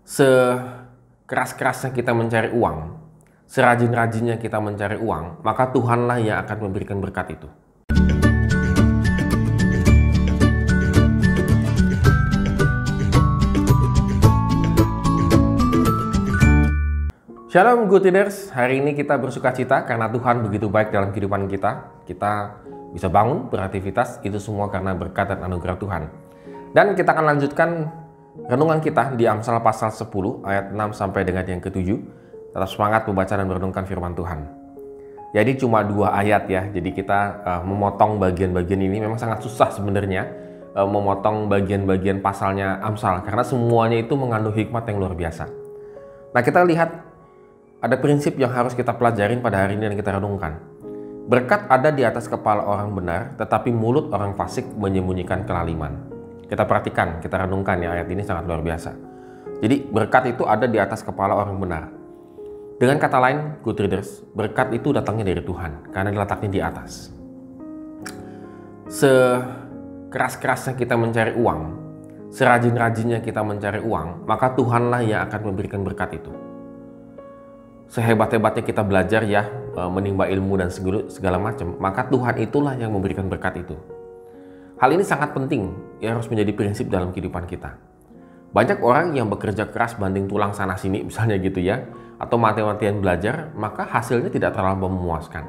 Sekeras-kerasnya kita mencari uang, serajin-rajinnya kita mencari uang, maka Tuhanlah yang akan memberikan berkat itu. Shalom Good Leaders, hari ini kita bersuka cita karena Tuhan begitu baik dalam kehidupan kita. Kita bisa bangun, beraktivitas, itu semua karena berkat dan anugerah Tuhan. Dan kita akan lanjutkan renungan kita di Amsal pasal 10 ayat 6 sampai dengan yang ke-7. Tetap semangat membaca dan merenungkan firman Tuhan. Jadi cuma 2 ayat ya, jadi kita memotong bagian-bagian ini memang sangat susah sebenarnya. Memotong bagian-bagian pasalnya Amsal, karena semuanya itu mengandung hikmat yang luar biasa. Nah, kita lihat ada prinsip yang harus kita pelajarin pada hari ini dan kita renungkan. Berkat ada di atas kepala orang benar, tetapi mulut orang fasik menyembunyikan kelaliman. Kita perhatikan, kita renungkan ya, ayat ini sangat luar biasa. Jadi berkat itu ada di atas kepala orang benar. Dengan kata lain, Good Readers, berkat itu datangnya dari Tuhan, karena diletaknya di atas. Sekeras-kerasnya kita mencari uang, serajin-rajinnya kita mencari uang, maka Tuhanlah yang akan memberikan berkat itu. Sehebat-hebatnya kita belajar ya, menimba ilmu dan segala macam, maka Tuhan itulah yang memberikan berkat itu. Hal ini sangat penting, ya, harus menjadi prinsip dalam kehidupan kita. Banyak orang yang bekerja keras banding tulang sana sini misalnya gitu ya, atau mati-matian belajar, maka hasilnya tidak terlalu memuaskan.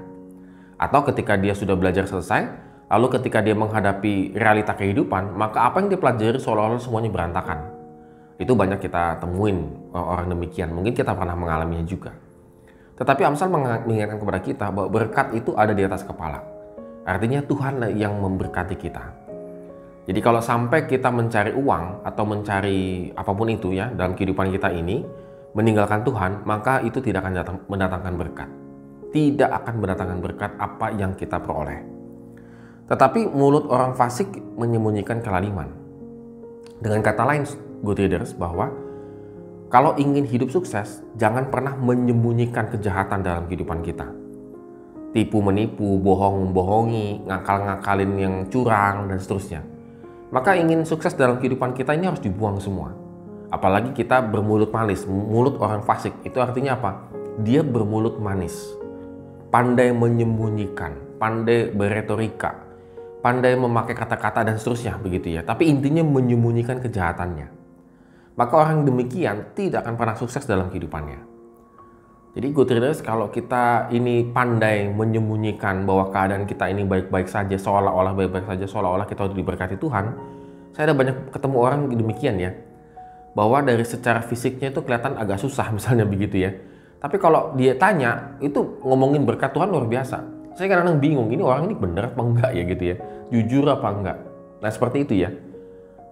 Atau ketika dia sudah belajar selesai, lalu ketika dia menghadapi realita kehidupan, maka apa yang dipelajari seolah-olah semuanya berantakan. Itu banyak kita temuin orang demikian, mungkin kita pernah mengalaminya juga. Tetapi Amsal mengingatkan kepada kita bahwa berkat itu ada di atas kepala. Artinya Tuhan yang memberkati kita. Jadi kalau sampai kita mencari uang atau mencari apapun itu ya dalam kehidupan kita ini, meninggalkan Tuhan, maka itu tidak akan mendatangkan berkat. Tidak akan mendatangkan berkat apa yang kita peroleh. Tetapi mulut orang fasik menyembunyikan kelaliman. Dengan kata lain, Good Readers, bahwa kalau ingin hidup sukses, jangan pernah menyembunyikan kejahatan dalam kehidupan kita. Tipu menipu, bohong membohongi, ngakal-ngakalin yang curang, dan seterusnya. Maka ingin sukses dalam kehidupan kita ini harus dibuang semua. Apalagi kita bermulut manis, mulut orang fasik. Itu artinya apa? Dia bermulut manis. Pandai menyembunyikan, pandai beretorika, pandai memakai kata-kata dan seterusnya begitu ya. Tapi intinya menyembunyikan kejahatannya. Maka orang demikian tidak akan pernah sukses dalam kehidupannya. Jadi Good Readers, kalau kita ini pandai menyembunyikan bahwa keadaan kita ini baik-baik saja, seolah-olah baik-baik saja, seolah-olah kita diberkati Tuhan, saya ada banyak ketemu orang demikian ya, bahwa dari secara fisiknya itu kelihatan agak susah misalnya begitu ya. Tapi kalau dia tanya, itu ngomongin berkat Tuhan luar biasa. Saya kadang-kadang bingung, ini orang ini benar apa enggak ya gitu ya, jujur apa enggak. Nah seperti itu ya.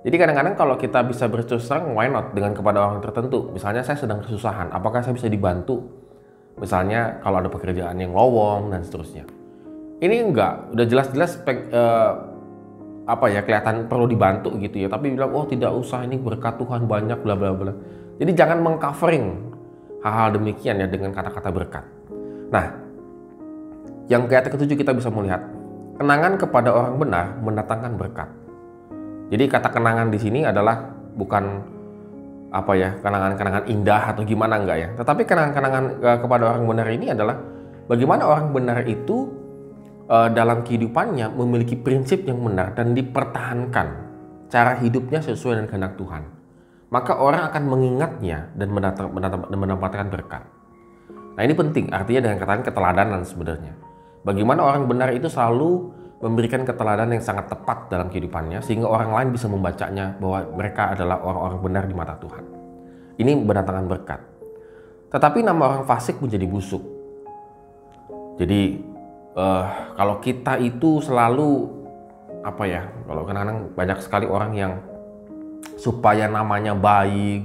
Jadi kadang-kadang kalau kita bisa berterus terang, why not dengan kepada orang tertentu. Misalnya saya sedang kesusahan, apakah saya bisa dibantu? Misalnya kalau ada pekerjaan yang lowong dan seterusnya. Ini enggak, udah jelas-jelas kelihatan perlu dibantu gitu ya. Tapi bilang, oh tidak usah, ini berkat Tuhan banyak bla bla bla. Jadi jangan mengcovering hal-hal demikian ya dengan kata-kata berkat. Nah, yang ayat ke-7 kita bisa melihat, kenangan kepada orang benar mendatangkan berkat. Jadi kata kenangan di sini adalah bukan kenangan-kenangan indah atau gimana enggak ya. Tetapi kenangan-kenangan kepada orang benar ini adalah bagaimana orang benar itu dalam kehidupannya memiliki prinsip yang benar dan dipertahankan cara hidupnya sesuai dengan kehendak Tuhan. Maka orang akan mengingatnya dan mendapatkan berkat. Nah ini penting, artinya dengan kata keteladanan sebenarnya. Bagaimana orang benar itu selalu memberikan keteladanan yang sangat tepat dalam kehidupannya sehingga orang lain bisa membacanya bahwa mereka adalah orang-orang benar di mata Tuhan. Ini mendatangkan berkat. Tetapi nama orang fasik menjadi busuk. Jadi kalau kita itu selalu kalau kadang-kadang banyak sekali orang yang supaya namanya baik,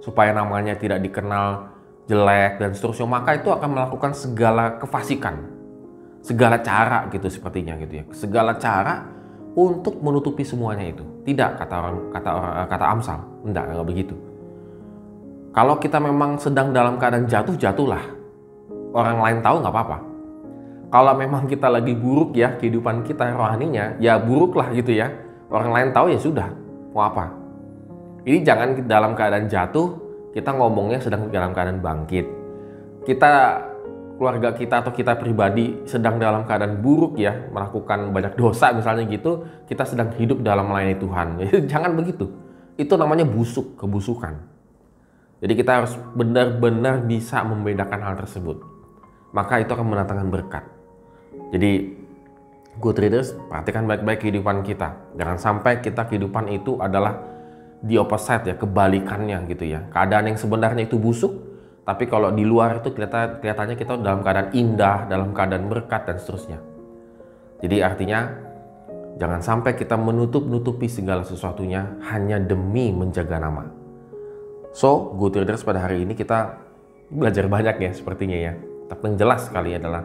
supaya namanya tidak dikenal jelek dan seterusnya, maka itu akan melakukan segala kefasikan. Segala cara gitu sepertinya gitu ya. Segala cara untuk menutupi semuanya itu. Tidak kata Amsal. Enggak begitu. Kalau kita memang sedang dalam keadaan jatuhlah. Orang lain tahu nggak apa-apa. Kalau memang kita lagi buruk ya kehidupan kita rohaninya, ya buruklah gitu ya. Orang lain tahu ya sudah. Mau apa? Ini jangan dalam keadaan jatuh kita ngomongnya sedang dalam keadaan bangkit. Keluarga kita atau kita pribadi sedang dalam keadaan buruk ya, melakukan banyak dosa misalnya gitu, kita sedang hidup dalam melayani Tuhan. Jangan begitu. Itu namanya busuk, kebusukan. Jadi kita harus benar-benar bisa membedakan hal tersebut. Maka itu akan mendatangkan berkat. Jadi good readers, perhatikan baik-baik kehidupan kita. Jangan sampai kehidupan itu adalah the opposite ya, kebalikannya gitu ya. Keadaan yang sebenarnya itu busuk, tapi kalau di luar itu kelihatannya kita dalam keadaan indah, dalam keadaan berkat dan seterusnya. Jadi artinya jangan sampai kita menutup-nutupi segala sesuatunya hanya demi menjaga nama. So, good readers, pada hari ini kita belajar banyak ya sepertinya ya. Tapi yang jelas sekali adalah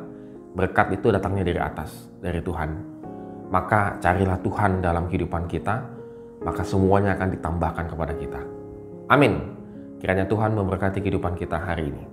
berkat itu datangnya dari atas, dari Tuhan. Maka carilah Tuhan dalam kehidupan kita, maka semuanya akan ditambahkan kepada kita. Amin. Kiranya Tuhan memberkati kehidupan kita hari ini.